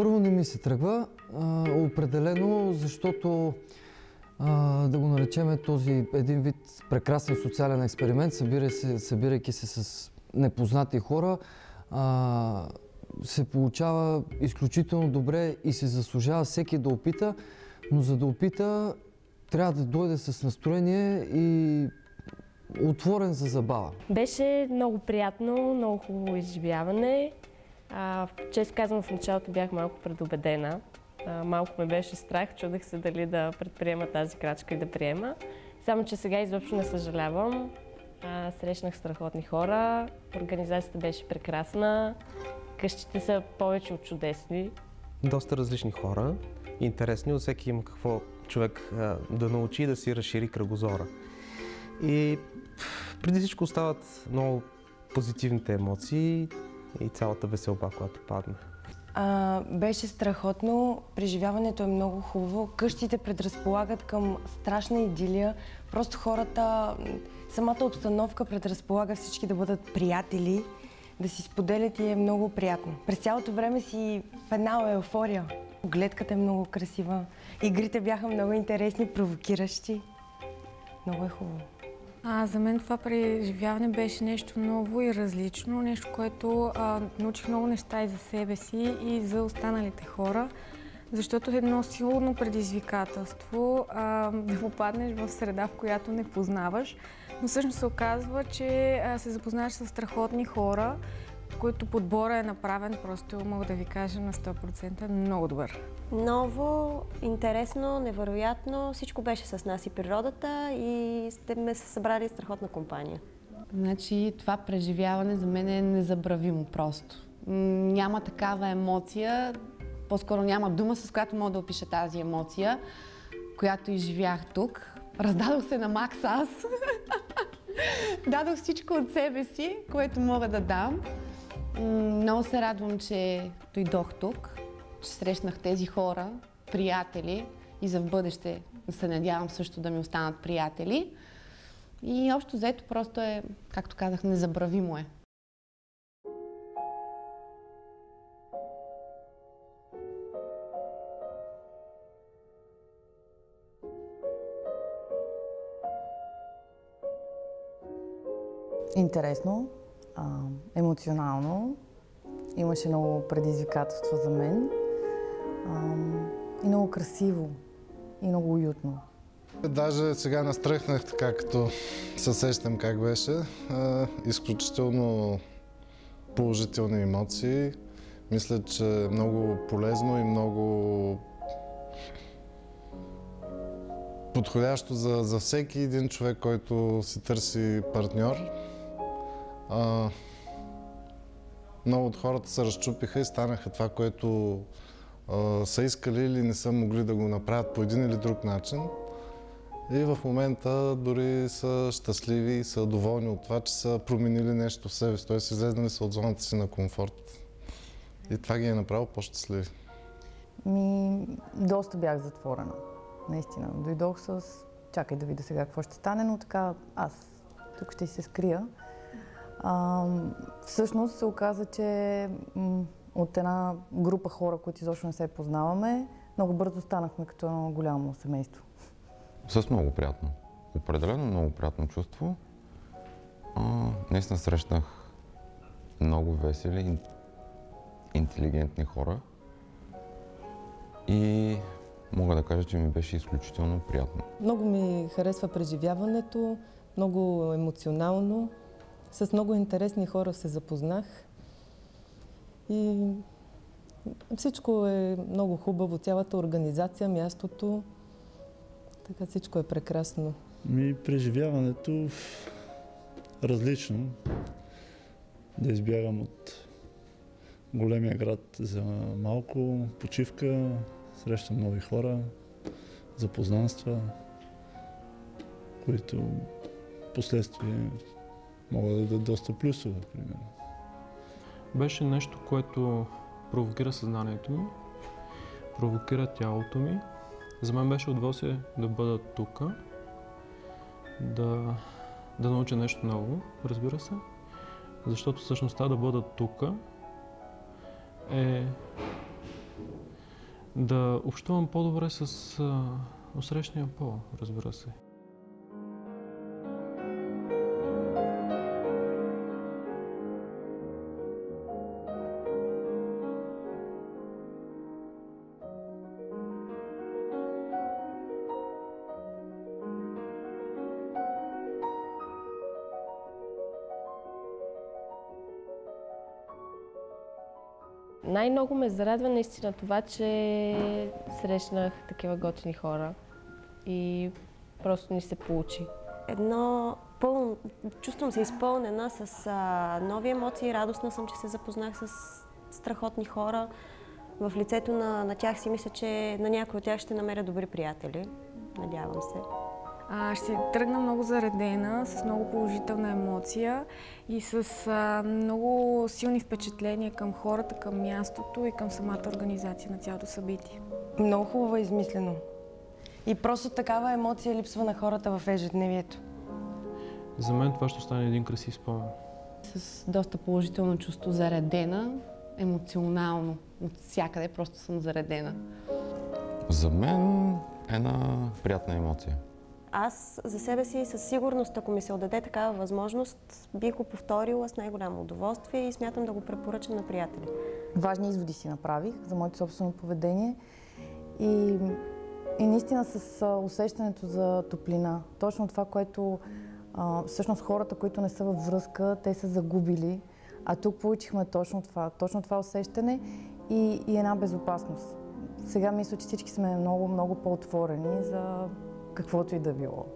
Първо не ми се тръгва, определено, защото да го наречем този един вид прекрасен социален експеримент, събирайки се с непознати хора, се получава изключително добре и се заслужава всеки да опита, но за да опита трябва да дойде с настроение и отворен за забава. Беше много приятно, много хубаво изживяване. Честно казвам, в началото бях малко предубедена. Малко ме беше страх, чудех се дали да предприема тази крачка и да приема. Само че сега изобщо не съжалявам. Срещнах страхотни хора, организацията беше прекрасна, къщите са повече от чудесни. Доста различни хора, интересни, от всеки има какво човек да научи и да си разшири кръгозора. И преди всичко остават много позитивните емоции и цялата веселба, която падна. Беше страхотно, преживяването е много хубаво, къщите предразполагат към страшна идилия, просто хората, самата обстановка предразполага всички да бъдат приятели, да си споделят и е много приятно. През цялото време си в една еуфория. Гледката е много красива, игрите бяха много интересни, провокиращи. Много е хубаво. За мен това преживяване беше нещо ново и различно, нещо, което научих много неща и за себе си, и за останалите хора, защото е едно силно предизвикателство да попаднеш в среда, в която не познаваш, но всъщност се оказва, че се запознаваш с страхотни хора, който подбора е направен, просто мога да ви кажа на 100% много добър. Ново, интересно, невероятно, всичко беше с нас и природата и сме се събрали страхотна компания. Значи това преживяване за мен е незабравимо просто. Няма такава емоция, по-скоро няма дума, с която мога да опиша тази емоция, която изживях тук. Раздадох се на макс аз. Дадох всичко от себе си, което мога да дам. Много се радвам, че дойдох тук, че срещнах тези хора, приятели и за в бъдеще се надявам също да ми останат приятели. И общо взето просто е, както казах, незабравимо е. Интересно, емоционално, имаше много предизвикателства за мен и много красиво и много уютно. Даже сега настръхнах така, като се сещам как беше. Изключително положителни емоции. Мисля, че е много полезно и много подходящо за всеки един човек, който си търси партньор. Много от хората се разчупиха и станаха това, което са искали или не са могли да го направят по един или друг начин. И в момента дори са щастливи и са доволни от това, че са променили нещо в себе си, т.е. излезнали са от зоната си на комфорт. И това ги е направило по-щастливи. Доста бях затворена, наистина. Дойдох с чакай да видя сега какво ще стане, но така аз тук ще се скрия. Всъщност се оказа, че от една група хора, които изобщо не се познаваме, много бързо станахме като едно голямо семейство. С много приятно. Определено много приятно чувство. Наистина срещнах много весели, интелигентни хора и мога да кажа, че ми беше изключително приятно. Много ми харесва преживяването, много емоционално. С много интересни хора се запознах и всичко е много хубаво, цялата организация, мястото, така всичко е прекрасно. Преживяването различно, да избягам от големия град за малко, почивка, срещам нови хора, запознанства, които последствие могат да дадат доста плюсове, примерно. Беше нещо, което провокира съзнанието ми, провокира тялото ми. За мен беше удоволствие да бъда тук, да науча нещо ново, разбира се, защото същността да бъда тук е Да общувам по-добре с отсрещния пол, разбира се. Най-много ме зарадва наистина това, че срещнах такива готини хора и просто ни се получи. Чувствам се изпълнена с нови емоции, радостна съм, че се запознах с страхотни хора. В лицето на тях си мисля, че на някои от тях ще намеря добри приятели. Надявам се. Ще тръгна много заредена, с много положителна емоция и с много силни впечатления към хората, към мястото и към самата организация на цялото събитие. Много хубаво е измислено. И просто такава емоция липсва на хората в ежедневието. За мен това ще стане един красив спомен. С доста положително чувство, заредена, емоционално. От всякъде просто съм заредена. За мен една приятна емоция. Аз за себе си със сигурност, ако ми се отдаде такава възможност, бих го повторила с най-голямо удоволствие и смятам да го препоръчам на приятели. Важни изводи си направих за моето собствено поведение и наистина с усещането за топлина. Точно това, което всъщност хората, които не са във връзка, те са загубили. А тук получихме точно това усещане и една безопасност. Сега мисля, че всички сме много, много по-отворени за каквото и да било.